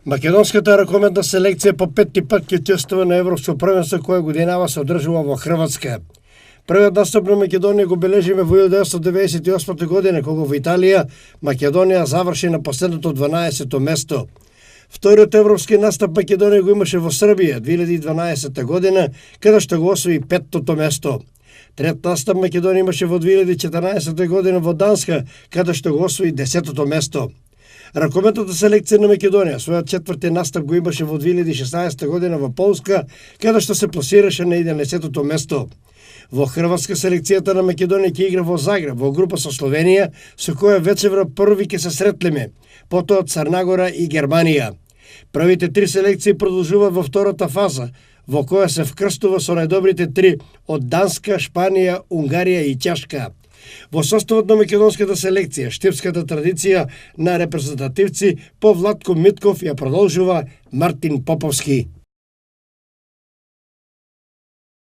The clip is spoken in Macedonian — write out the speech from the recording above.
Македонската ракометна селекција по петти пат ќе учествува на Европско првенство кое годинава се одржува во Хрватска. Првиот настап на Македонија го бележиме во 1998 година, кога во Италија Македонија заврши на последното 12-то место. Вториот европски настап Македонија го имаше во Србија 2012 година, каде што го освои петтото место. Трет настап Македонија имаше во 2014 година во Данска, каде што го освои 10-то место. Ракометната селекција на Македонија својот четврти настап го имаше во 2016 година во Полска, каде што се пласираше на 11-то место. Во Хрватска селекцијата на Македонија ќе игра во Загреб, во група со Словенија, со која вечевра први ќе се сретлеме, потоа Црнагора и Германија. Првите три селекции продолжуваат во втората фаза, во која се вкрстува со најдобрите три од Данска, Шпанија, Унгарија и Чешка. Во составот на македонската селекција, штипската традиција на репрезентативци по Владко Митков ја продолжува Мартин Поповски.